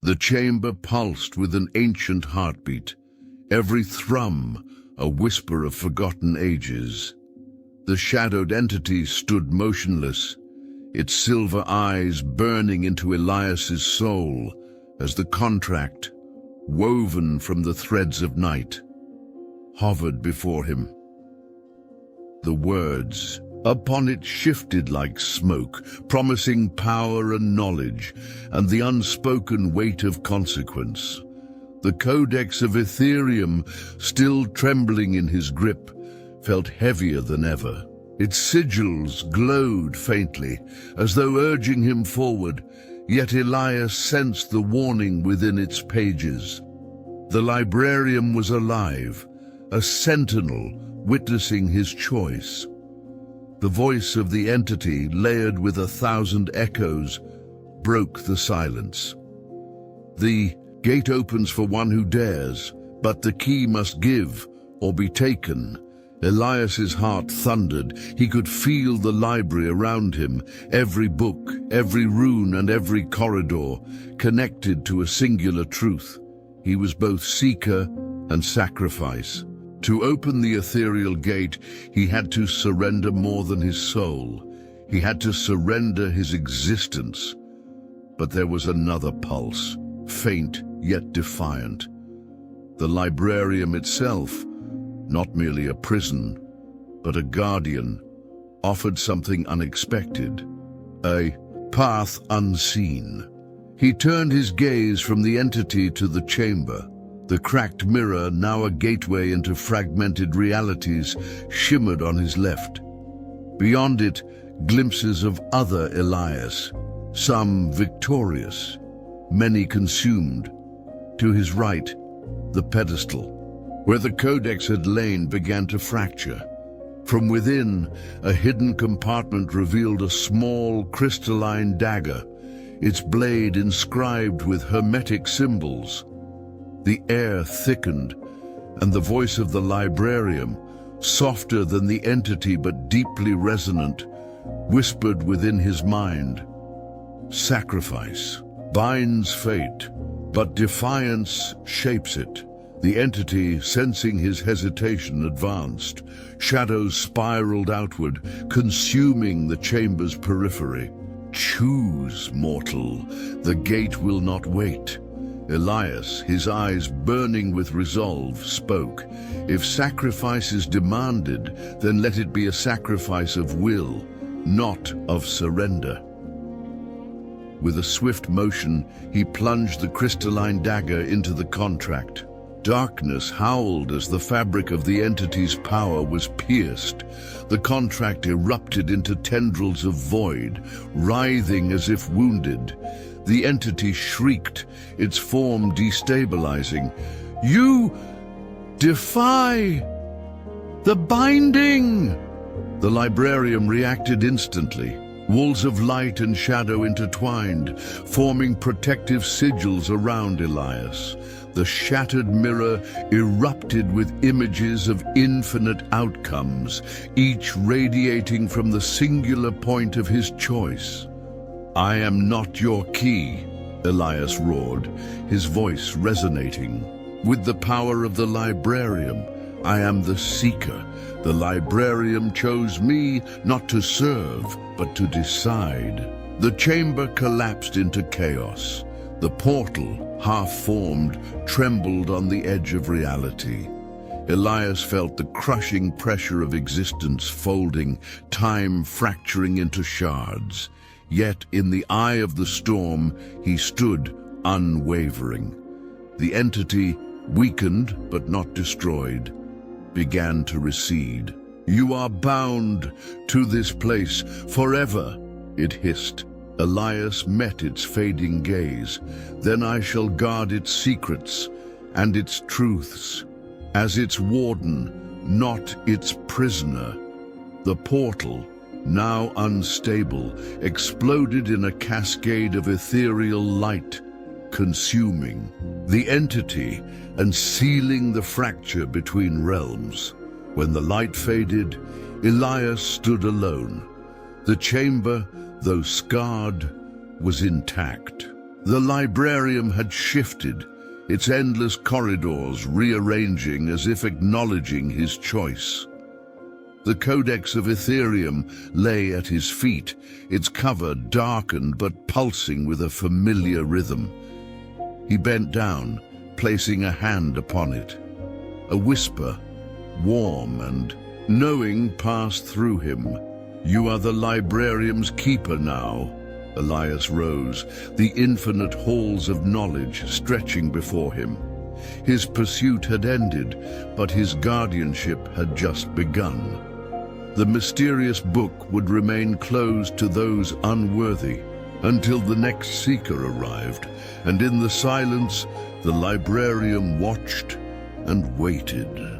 The chamber pulsed with an ancient heartbeat, every thrum a whisper of forgotten ages. The shadowed entity stood motionless, its silver eyes burning into Elias's soul as the contract, woven from the threads of night, hovered before him. The words upon it shifted like smoke, promising power and knowledge, and the unspoken weight of consequence. The codex of Ethereum, still trembling in his grip, felt heavier than ever. Its sigils glowed faintly, as though urging him forward, yet Elias sensed the warning within its pages. The librarian was alive, a sentinel witnessing his choice. The voice of the entity, layered with 1,000 echoes, broke the silence. The gate opens for one who dares, but the key must give or be taken. Elias's heart thundered. He could feel the library around him, every book, every rune, and every corridor, connected to a singular truth. He was both seeker and sacrifice. To open the ethereal gate, he had to surrender more than his soul. He had to surrender his existence. But there was another pulse, faint yet defiant. The librarium itself, not merely a prison, but a guardian, offered something unexpected, a path unseen. He turned his gaze from the entity to the chamber. The cracked mirror, now a gateway into fragmented realities, shimmered on his left. Beyond it, glimpses of other Elias, some victorious, many consumed. To his right, the pedestal, where the codex had lain, began to fracture. From within, a hidden compartment revealed a small crystalline dagger, its blade inscribed with hermetic symbols. The air thickened, and the voice of the librarian, softer than the entity but deeply resonant, whispered within his mind, "Sacrifice binds fate, but defiance shapes it." The entity, sensing his hesitation, advanced. Shadows spiraled outward, consuming the chamber's periphery. "Choose, mortal. The gate will not wait." Elias, his eyes burning with resolve, spoke. "If sacrifice is demanded, then let it be a sacrifice of will, not of surrender." With a swift motion, he plunged the crystalline dagger into the contract. Darkness howled as the fabric of the entity's power was pierced. The contract erupted into tendrils of void, writhing as if wounded. The entity shrieked, its form destabilizing. "You defy the binding!" The librarian reacted instantly. Walls of light and shadow intertwined, forming protective sigils around Elias. The shattered mirror erupted with images of infinite outcomes, each radiating from the singular point of his choice. "I am not your key," Elias roared, his voice resonating. "With the power of the librarian, I am the seeker. The librarian chose me not to serve, but to decide." The chamber collapsed into chaos. The portal, half-formed, trembled on the edge of reality. Elias felt the crushing pressure of existence folding, time fracturing into shards. Yet in the eye of the storm, he stood unwavering. The entity, weakened but not destroyed, began to recede. "You are bound to this place forever," it hissed. Elias met its fading gaze. "Then I shall guard its secrets and its truths, as its warden, not its prisoner." The portal, now unstable, exploded in a cascade of ethereal light, consuming the entity and sealing the fracture between realms. When the light faded, Elias stood alone. The chamber, though scarred, was intact. The librarium had shifted, its endless corridors rearranging as if acknowledging his choice. The Codex of Ethereum lay at his feet, its cover darkened but pulsing with a familiar rhythm. He bent down, placing a hand upon it. A whisper, warm and knowing, passed through him. "You are the librarium's keeper now." Elias rose, the infinite halls of knowledge stretching before him. His pursuit had ended, but his guardianship had just begun. The mysterious book would remain closed to those unworthy until the next seeker arrived, and in the silence, the librarium watched and waited.